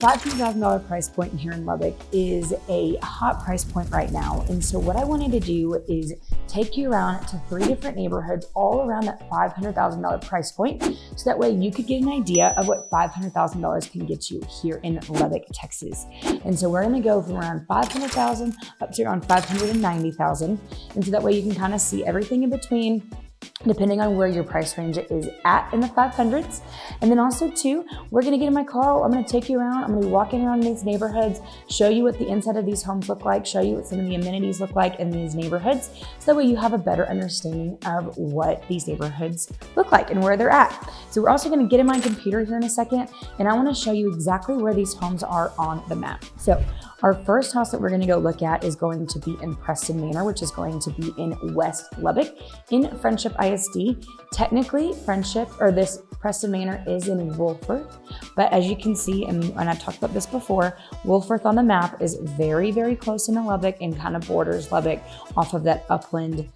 $500,000 price point here in Lubbock is a hot price point right now. And so what I wanted to do is take you around to 3 different neighborhoods all around that $500,000 price point. So that way you could get an idea of what $500,000 can get you here in Lubbock, Texas. And so we're gonna go from around $500,000 up to around $590,000. And so that way you can kind of see everything in between, depending on where your price range is at in the 500s. And then also too, we're gonna get in my car, I'm gonna take you around, I'm gonna be walking around these neighborhoods, show you what the inside of these homes look like, show you what some of the amenities look like in these neighborhoods, so that way you have a better understanding of what these neighborhoods look like and where they're at. So we're also gonna get in my computer here in a second, and I wanna show you exactly where these homes are on the map. So our first house that we're gonna go look at is going to be in Preston Manor, which is going to be in West Lubbock in Friendship ISD. Technically, this Preston Manor is in Wolfforth, but as you can see, and I've talked about this before, Wolfforth on the map is very, very close into Lubbock and kind of borders Lubbock off of Upland.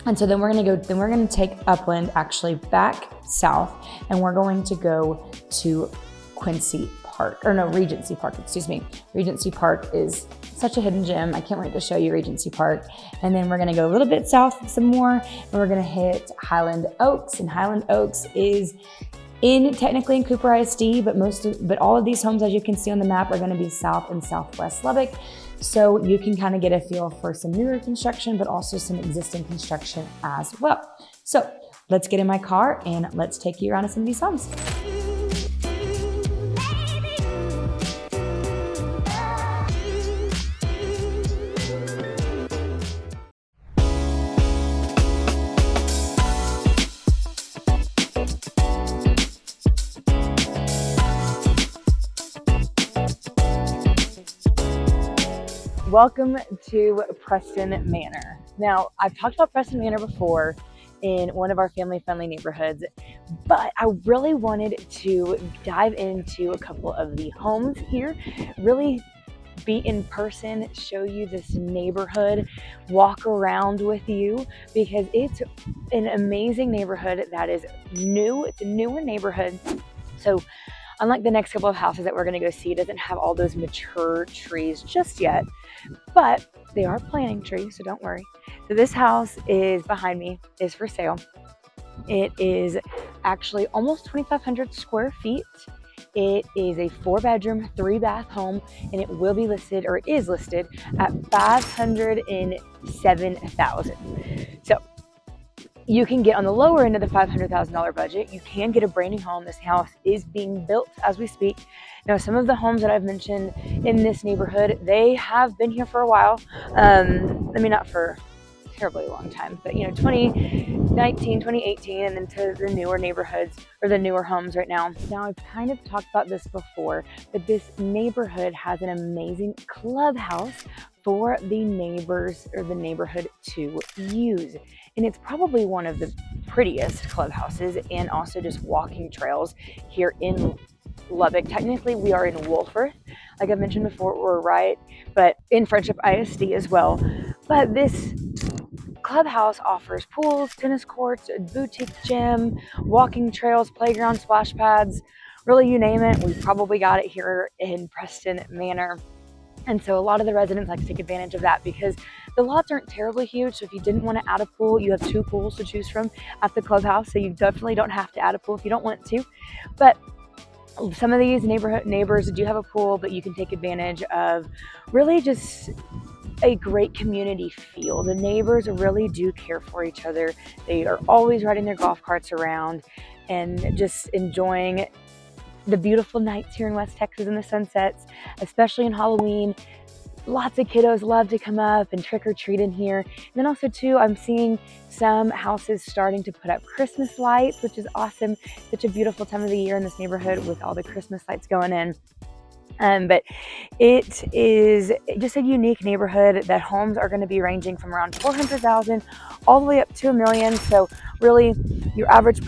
And so then we're gonna take Upland actually back south, and we're going to go to Regency Park, excuse me. Regency Park is such a hidden gem. I can't wait to show you Regency Park. And then we're gonna go a little bit south some more, and we're gonna hit Highland Oaks. And Highland Oaks is technically in Cooper ISD, but all of these homes, as you can see on the map, are gonna be south and southwest Lubbock. So you can kind of get a feel for some newer construction, but also some existing construction as well. So let's get in my car and let's take you around to some of these homes. Welcome to Preston Manor. Now, I've talked about Preston Manor before in one of our family-friendly neighborhoods, but I really wanted to dive into a couple of the homes here, really be in person, show you this neighborhood, walk around with you, because it's an amazing neighborhood that is new. It's a newer neighborhood. So unlike the next couple of houses that we're gonna go see, it doesn't have all those mature trees just yet, but they are planting trees, so don't worry. So this house is behind me, is for sale. It is actually almost 2,500 square feet. It is a 4-bedroom, 3-bath home, and it will be listed, or it is listed, at $507,000. So you can get on the lower end of the $500,000 budget. You can get a brand new home. This house is being built as we speak. Now, some of the homes that I've mentioned in this neighborhood, they have been here for a while. Not for a terribly long time, but 2019, 2018, and then to the newer neighborhoods, or the newer homes right now. Now, I've kind of talked about this before, but this neighborhood has an amazing clubhouse for the neighbors or the neighborhood to use. And it's probably one of the prettiest clubhouses and also just walking trails here in Lubbock. Technically, we are in Wolfforth. Like I've mentioned before, but in Friendship ISD as well. But this clubhouse offers pools, tennis courts, a boutique gym, walking trails, playground, splash pads, really you name it. We've probably got it here in Preston Manor. And so a lot of the residents like to take advantage of that because the lots aren't terribly huge. So if you didn't want to add a pool, you have 2 pools to choose from at the clubhouse. So you definitely don't have to add a pool if you don't want to. But some of these neighbors do have a pool, but you can take advantage of really just a great community feel. The neighbors really do care for each other. They are always riding their golf carts around and just enjoying the beautiful nights here in West Texas and the sunsets, especially in Halloween. Lots of kiddos love to come up and trick or treat in here. And then also too, I'm seeing some houses starting to put up Christmas lights, which is awesome. Such a beautiful time of the year in this neighborhood with all the Christmas lights going in. But it is just a unique neighborhood that homes are going to be ranging from around $400,000 all the way up to $1 million. So really, your average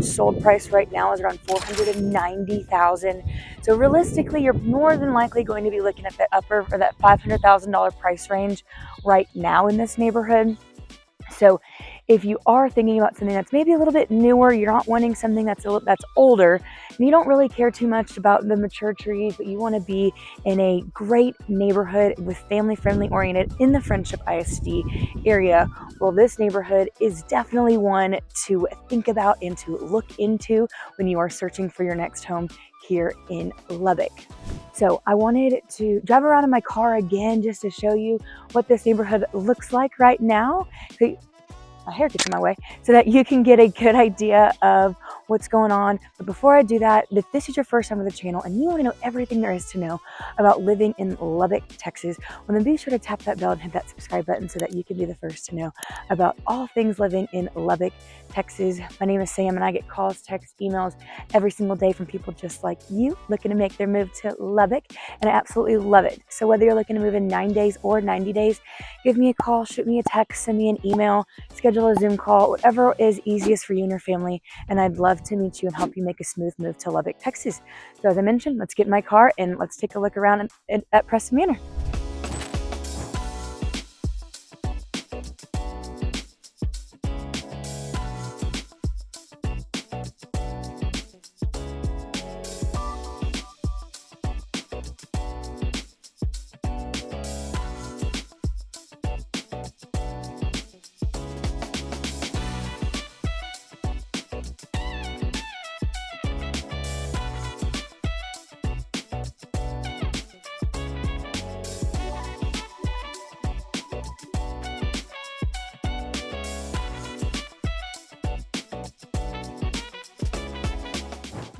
sold price right now is around $490,000. So realistically, you're more than likely going to be looking at that upper or that $500,000 price range right now in this neighborhood. So if you are thinking about something that's maybe a little bit newer, you're not wanting something that's older, and you don't really care too much about the mature trees, but you want to be in a great neighborhood with family-friendly oriented in the Friendship ISD area, well, this neighborhood is definitely one to think about and to look into when you are searching for your next home here in Lubbock. So I wanted to drive around in my car again just to show you what this neighborhood looks like right now. My hair gets in my way, so that you can get a good idea of what's going on. But before I do that, if this is your first time with the channel and you want to know everything there is to know about living in Lubbock, Texas, well then be sure to tap that bell and hit that subscribe button so that you can be the first to know about all things living in Lubbock, Texas. My name is Sam and I get calls, texts, emails every single day from people just like you looking to make their move to Lubbock, and I absolutely love it. So whether you're looking to move in 9 days or 90 days, give me a call, shoot me a text, send me an email, schedule a Zoom call, whatever is easiest for you and your family, and I'd love to meet you and help you make a smooth move to Lubbock, Texas. So as I mentioned, let's get in my car and let's take a look around at Preston Manor.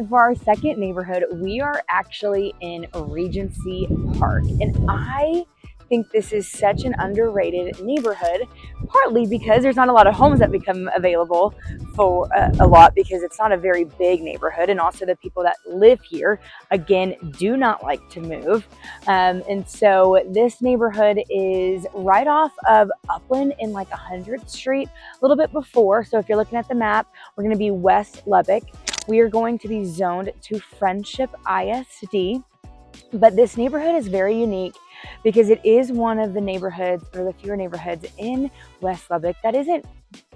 For our second neighborhood, we are actually in Regency Park, and I think this is such an underrated neighborhood, partly because there's not a lot of homes that become available for a lot, because it's not a very big neighborhood, and also the people that live here, again, do not like to move. And so this neighborhood is right off of Upland in like 100th Street, a little bit before. So if you're looking at the map, we're going to be West Lubbock. We are going to be zoned to Friendship ISD, but this neighborhood is very unique because it is one of the neighborhoods, or the fewer neighborhoods in West Lubbock, that isn't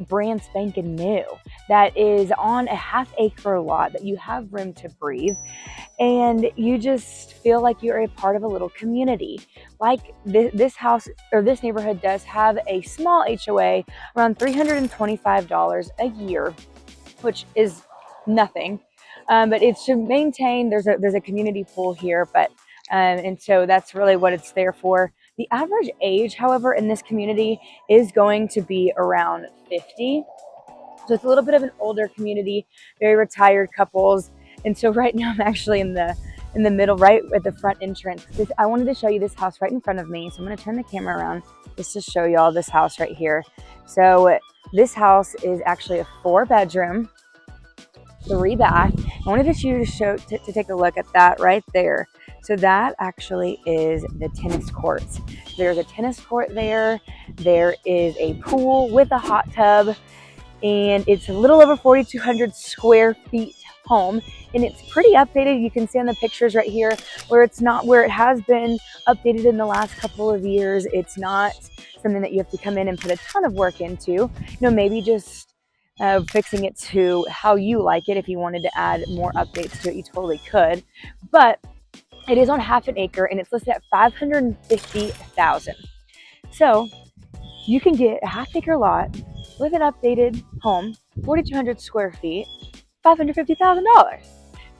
brand spanking new, that is on a half-acre lot that you have room to breathe, and you just feel like you're a part of a little community. Like this house, or this neighborhood, does have a small HOA, around $325 a year, which is nothing, but it's to maintain. There's a community pool here, but and so that's really what it's there for. The average age, however, in this community is going to be around 50, so it's a little bit of an older community, very retired couples. And so right now I'm actually in the middle, right at the front entrance. I wanted to show you this house right in front of me, so I'm going to turn the camera around just to show you all this house right here. So this house is actually a 4-bedroom, 3-bath. I wanted you to take a look at that right there. So that actually is the tennis courts. There's a tennis court there. There is a pool with a hot tub, and it's a little over 4,200 square feet home, and it's pretty updated. You can see on the pictures right here where it's not where it has been updated in the last couple of years. It's not something that you have to come in and put a ton of work into. You know, maybe just fixing it to how you like it. If you wanted to add more updates to it, you totally could. But it is on half an acre, and it's listed at $550,000. So you can get a half-acre lot with an updated home, 4,200 square feet, $550,000.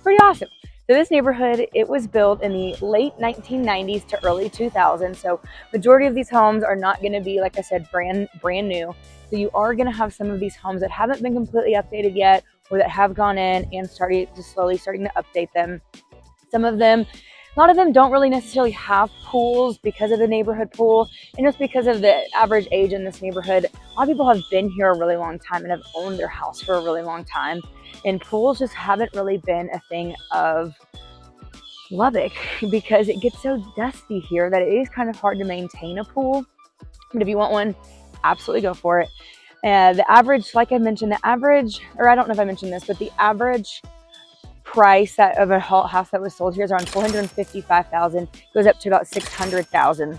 Pretty awesome. So this neighborhood, it was built in the late 1990s to early 2000s. So majority of these homes are not going to be, like I said, brand new. So you are going to have some of these homes that haven't been completely updated yet, or that have gone in and starting to update them. Some of them, a lot of them don't really necessarily have pools because of the neighborhood pool, and just because of the average age in this neighborhood. A lot of people have been here a really long time and have owned their house for a really long time, and pools just haven't really been a thing of Lubbock because it gets so dusty here that it is kind of hard to maintain a pool. But if you want one, absolutely go for it. The average, like I mentioned, or I don't know if I mentioned this, but the average price of a house that was sold here is around $455,000, goes up to about $600,000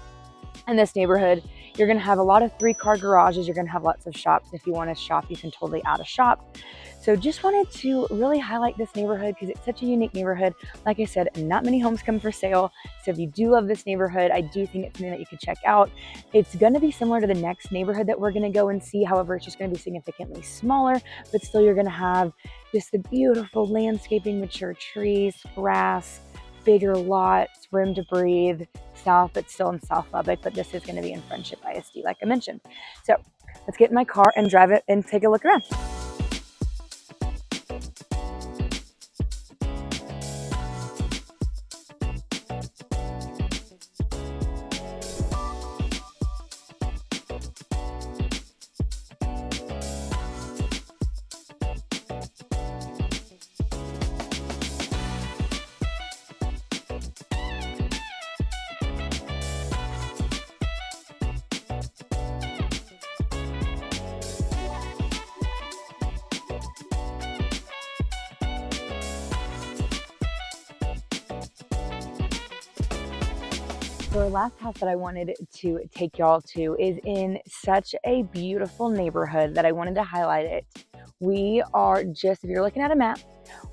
in this neighborhood. You're going to have a lot of 3-car garages. You're going to have lots of shops. If you want to shop, you can totally add a shop. So just wanted to really highlight this neighborhood because it's such a unique neighborhood. Like I said, not many homes come for sale. So if you do love this neighborhood, I do think it's something that you could check out. It's going to be similar to the next neighborhood that we're going to go and see. However, it's just going to be significantly smaller, but still you're going to have just the beautiful landscaping, mature trees, grass, bigger lots, room to breathe, south, but still in South Lubbock. But this is going to be in Friendship ISD, like I mentioned. So let's get in my car and drive it and take a look around. So our last house that I wanted to take y'all to is in such a beautiful neighborhood that I wanted to highlight it. We are just, if you're looking at a map,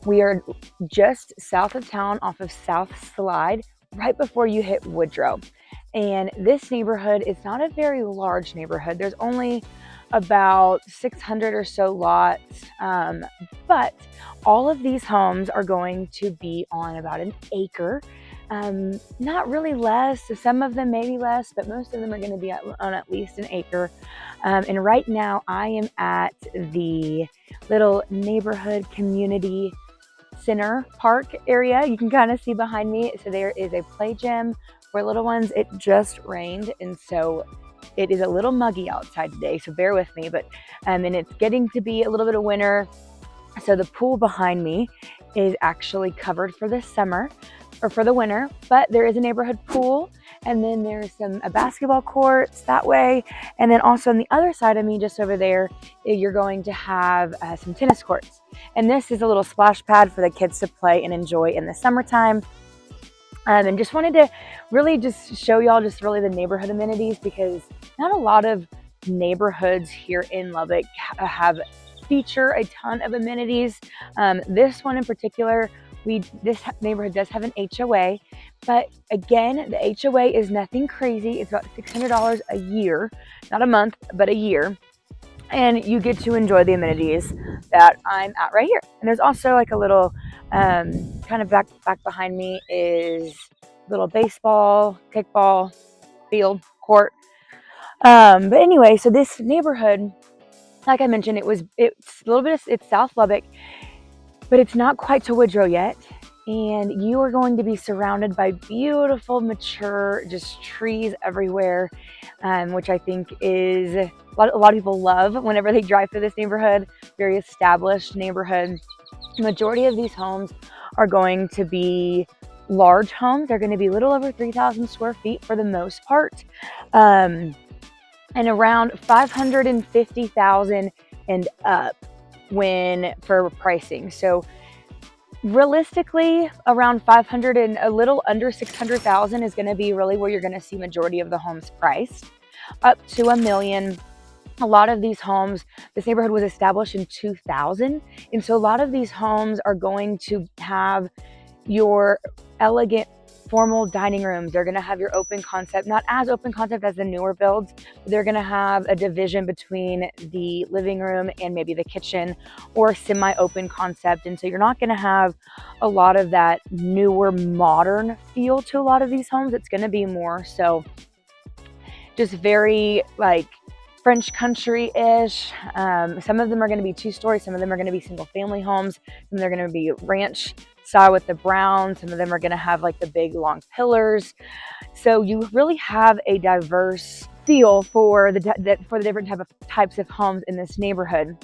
we are just south of town off of South Slide, right before you hit Woodrow. And this neighborhood is not a very large neighborhood. There's only about 600 or so lots, but all of these homes are going to be on about an acre. Not really less, some of them maybe less, but most of them are going to be on at least an acre. And right now I am at the little neighborhood community center park area. You can kind of see behind me. So there is a play gym for little ones. It just rained, and so it is a little muggy outside today, so bear with me. But and it's getting to be a little bit of winter. So the pool behind me is actually covered for the summer or for the winter, but there is a neighborhood pool, and then there's some basketball courts that way, and then also on the other side of me, just over there, you're going to have some tennis courts. And this is a little splash pad for the kids to play and enjoy in the summertime. And just wanted to really just show y'all just really the neighborhood amenities, because not a lot of neighborhoods here in Lubbock feature a ton of amenities. This one in particular, this neighborhood does have an HOA, but again, the HOA is nothing crazy. It's about $600 a year, not a month, but a year. And you get to enjoy the amenities that I'm at right here. And there's also like a little, kind of back behind me is little baseball, kickball field, court. But anyway, so this neighborhood, like I mentioned, it's a little bit, it's South Lubbock, but it's not quite to Woodrow yet. And you are going to be surrounded by beautiful, mature, just trees everywhere, which I think is a lot of people love whenever they drive through this neighborhood. Very established neighborhood. The majority of these homes are going to be large homes. They're going to be a little over 3,000 square feet for the most part, and around 550,000 and up for pricing. So realistically, around 500 and a little under 600,000 is going to be really where you're going to see majority of the homes priced, up to $1 million. A lot of these homes, this neighborhood was established in 2000, and so a lot of these homes are going to have your elegant formal dining rooms. They're going to have your open concept, not as open concept as the newer builds, but they're going to have a division between the living room and maybe the kitchen, or semi-open concept. And so you're not going to have a lot of that newer modern feel to a lot of these homes. It's going to be more so just very like French country-ish. Some of them are going to be 2-story. Some of them are going to be single family homes. Some of them are going to be ranch style with the brown. Some of them are going to have like the big long pillars. So you really have a diverse feel for the different types of homes in this neighborhood.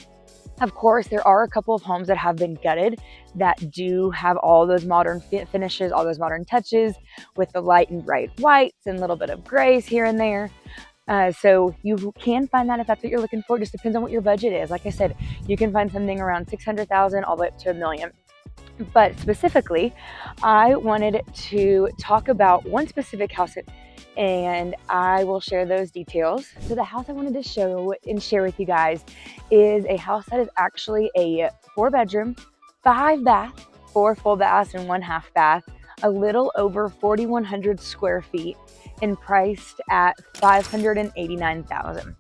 Of course, there are a couple of homes that have been gutted that do have all those modern finishes, all those modern touches with the light and bright whites and a little bit of grays here and there. So you can find that if that's what you're looking for. It just depends on what your budget is. Like I said, you can find something around 600,000 all the way up to $1 million. But specifically, I wanted to talk about one specific house and I will share those details. So the house I wanted to show and share with you guys is a house that is actually a 4-bedroom, 5-bath, 4 full baths and 1 half bath, a little over 4,100 square feet, and priced at $589,000.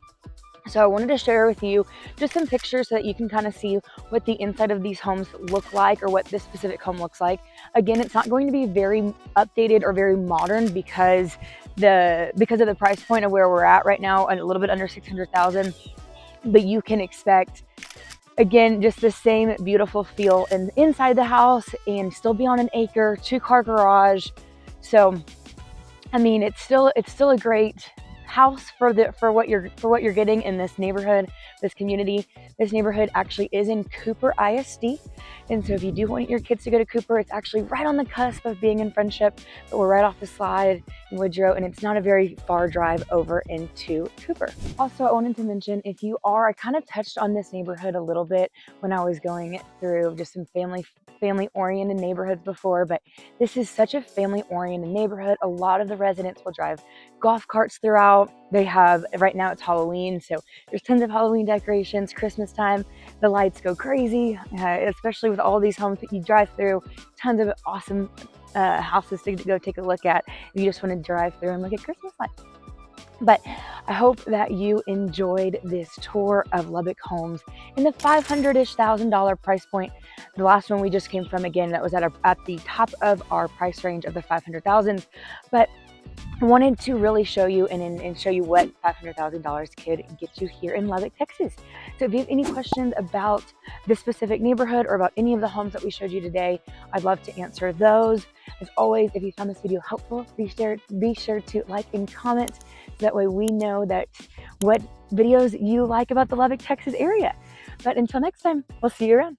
So I wanted to share with you just some pictures so that you can kind of see what the inside of these homes look like, or what this specific home looks like. Again, it's not going to be very updated or very modern because of the price point of where we're at right now, and a little bit under $600,000. But you can expect, again, just the same beautiful feel inside the house, and still be on an acre, 2-car garage. So I mean, it's still a great house for what you're getting in this neighborhood, this community. This neighborhood actually is in Cooper ISD, and so if you do want your kids to go to Cooper, it's actually right on the cusp of being in Friendship, but we're right off the slide in Woodrow, and it's not a very far drive over into Cooper. Also, I wanted to mention, I kind of touched on this neighborhood a little bit when I was going through just some family-oriented neighborhoods before, but this is such a family-oriented neighborhood. A lot of the residents will drive golf carts throughout. They have, right now it's Halloween, so there's tons of Halloween decorations. Christmas time, the lights go crazy, especially with all these homes that you drive through. Tons of awesome houses to go take a look at if you just want to drive through and look at Christmas lights. But I hope that you enjoyed this tour of Lubbock homes in the $500,000 price point. The last one we just came from, again, that was at the top of our price range of the 500,000s. But I wanted to really show you and show you what $500,000 could get you here in Lubbock, Texas. So if you have any questions about this specific neighborhood or about any of the homes that we showed you today, I'd love to answer those. As always, if you found this video helpful, be sure to like and comment. That way we know that what videos you like about the Lubbock, Texas area. But until next time, we'll see you around.